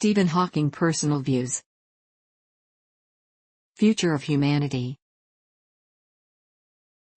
Stephen Hawking personal views. Future of humanity.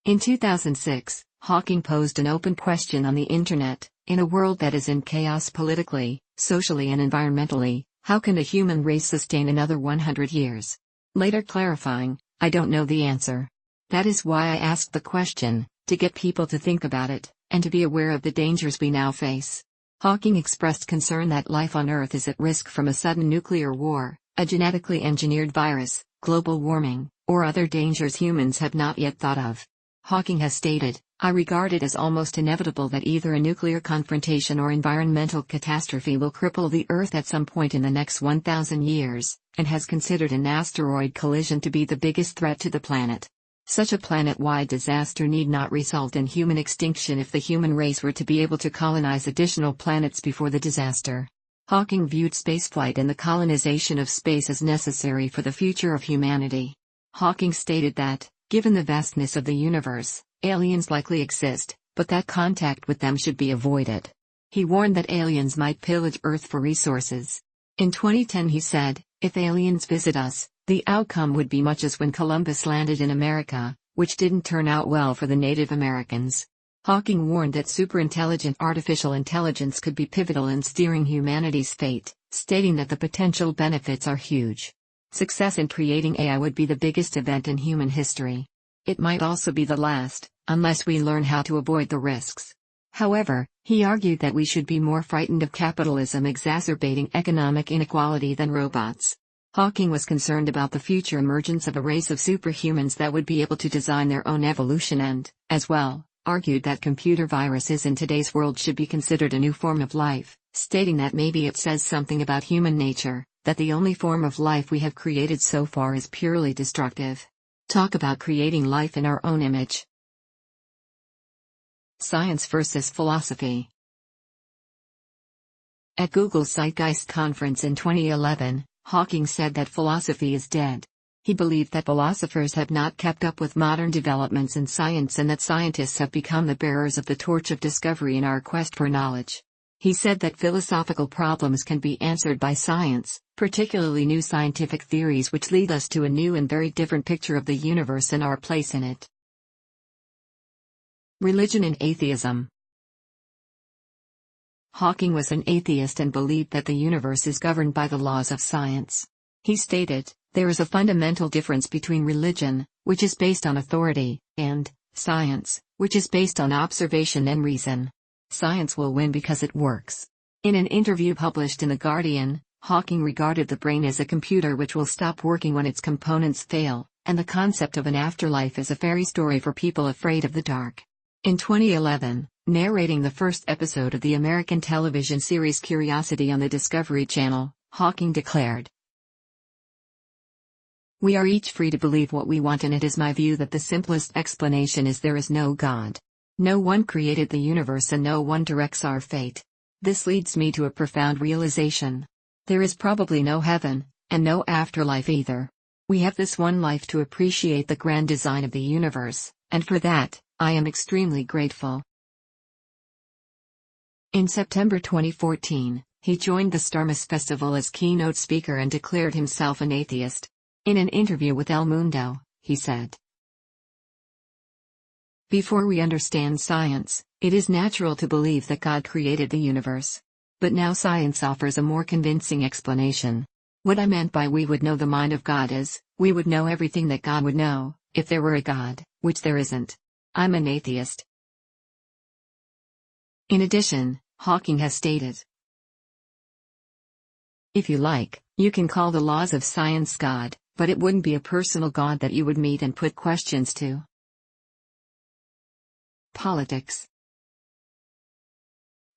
In 2006, Hawking posed an open question on the internet: in a world that is in chaos politically, socially and environmentally, how can the human race sustain another 100 years? Later clarifying, I don't know the answer. That is why I asked the question, to get people to think about it, and to be aware of the dangers we now face. Hawking expressed concern that life on Earth is at risk from a sudden nuclear war, a genetically engineered virus, global warming, or other dangers humans have not yet thought of. Hawking has stated, I regard it as almost inevitable that either a nuclear confrontation or environmental catastrophe will cripple the Earth at some point in the next 1,000 years, and has considered an asteroid collision to be the biggest threat to the planet. Such a planet-wide disaster need not result in human extinction if the human race were to be able to colonize additional planets before the disaster. Hawking viewed spaceflight and the colonization of space as necessary for the future of humanity. Hawking stated that, given the vastness of the universe, aliens likely exist, but that contact with them should be avoided. He warned that aliens might pillage Earth for resources. In 2010 he said, if aliens visit us, the outcome would be much as when Columbus landed in America, which didn't turn out well for the Native Americans. Hawking warned that superintelligent artificial intelligence could be pivotal in steering humanity's fate, stating that the potential benefits are huge. Success in creating AI would be the biggest event in human history. It might also be the last, unless we learn how to avoid the risks. However, he argued that we should be more frightened of capitalism exacerbating economic inequality than robots. Hawking was concerned about the future emergence of a race of superhumans that would be able to design their own evolution and, as well, argued that computer viruses in today's world should be considered a new form of life, stating that maybe it says something about human nature, that the only form of life we have created so far is purely destructive. Talk about creating life in our own image. Science versus philosophy. At Google's Zeitgeist conference in 2011, Hawking said that philosophy is dead. He believed that philosophers have not kept up with modern developments in science and that scientists have become the bearers of the torch of discovery in our quest for knowledge. He said that philosophical problems can be answered by science, particularly new scientific theories which lead us to a new and very different picture of the universe and our place in it. Religion and atheism. Hawking was an atheist and believed that the universe is governed by the laws of science. He stated, there is a fundamental difference between religion, which is based on authority, and science, which is based on observation and reason. Science will win because it works. In an interview published in The Guardian, Hawking regarded the brain as a computer which will stop working when its components fail, and the concept of an afterlife as a fairy story for people afraid of the dark. In 2011, narrating the first episode of the American television series Curiosity on the Discovery Channel, Hawking declared, "We are each free to believe what we want, and it is my view that the simplest explanation is there is no God. No one created the universe and no one directs our fate. This leads me to a profound realization. There is probably no heaven, and no afterlife either. We have this one life to appreciate the grand design of the universe, and for that, I am extremely grateful." In September 2014, he joined the Starmus Festival as keynote speaker and declared himself an atheist. In an interview with El Mundo, he said, "Before we understand science, it is natural to believe that God created the universe. But now science offers a more convincing explanation. What I meant by we would know the mind of God is, we would know everything that God would know, if there were a God, which there isn't. I'm an atheist." In addition, Hawking has stated, "If you like, you can call the laws of science God, but it wouldn't be a personal God that you would meet and put questions to." Politics.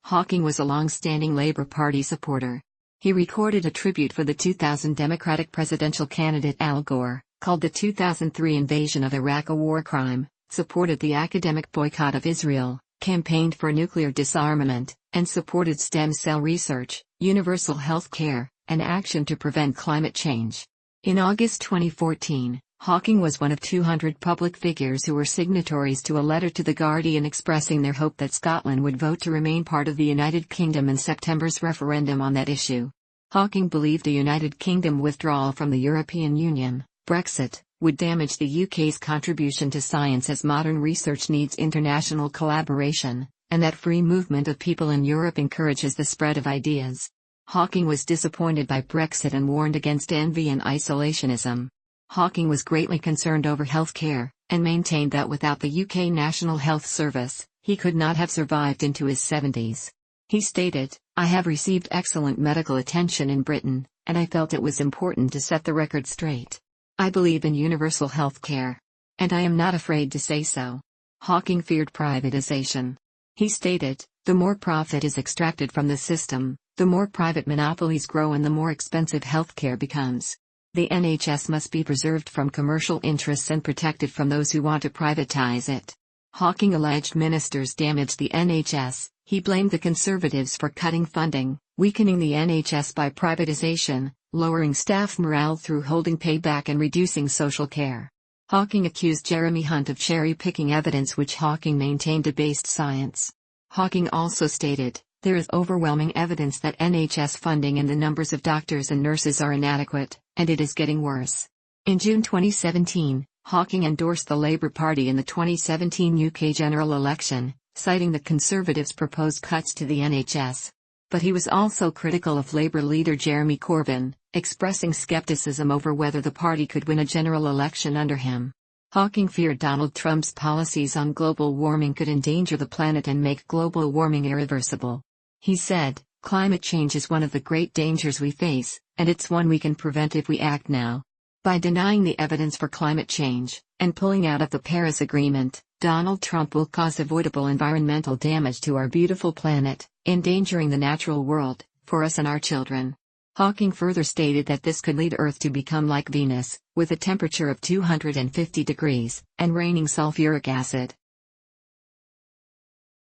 Hawking was a long-standing Labour Party supporter. He recorded a tribute for the 2000 Democratic presidential candidate Al Gore, called the 2003 invasion of Iraq a war crime, supported the academic boycott of Israel, campaigned for nuclear disarmament, and supported stem cell research, universal health care, and action to prevent climate change. In August 2014, Hawking was one of 200 public figures who were signatories to a letter to The Guardian expressing their hope that Scotland would vote to remain part of the United Kingdom in September's referendum on that issue. Hawking believed a United Kingdom withdrawal from the European Union, Brexit, would damage the UK's contribution to science as modern research needs international collaboration, and that free movement of people in Europe encourages the spread of ideas. Hawking was disappointed by Brexit and warned against envy and isolationism. Hawking was greatly concerned over healthcare, and maintained that without the UK National Health Service, he could not have survived into his 70s. He stated, "I have received excellent medical attention in Britain, and I felt it was important to set the record straight. I believe in universal health care. And I am not afraid to say so." Hawking feared privatization. He stated, "The more profit is extracted from the system, the more private monopolies grow and the more expensive healthcare becomes. The NHS must be preserved from commercial interests and protected from those who want to privatize it." Hawking alleged ministers damaged the NHS. He blamed the Conservatives for cutting funding, weakening the NHS by privatization, lowering staff morale through holding pay back and reducing social care. Hawking accused Jeremy Hunt of cherry-picking evidence which Hawking maintained debased science. Hawking also stated, "There is overwhelming evidence that NHS funding and the numbers of doctors and nurses are inadequate, and it is getting worse." In June 2017, Hawking endorsed the Labour Party in the 2017 UK general election, citing the Conservatives' proposed cuts to the NHS. But he was also critical of Labour leader Jeremy Corbyn, expressing skepticism over whether the party could win a general election under him. Hawking feared Donald Trump's policies on global warming could endanger the planet and make global warming irreversible. He said, "Climate change is one of the great dangers we face, and it's one we can prevent if we act now." By denying the evidence for climate change, and pulling out of the Paris Agreement, Donald Trump will cause avoidable environmental damage to our beautiful planet, endangering the natural world, for us and our children. Hawking further stated that this could lead Earth to become like Venus, with a temperature of 250 degrees, and raining sulfuric acid.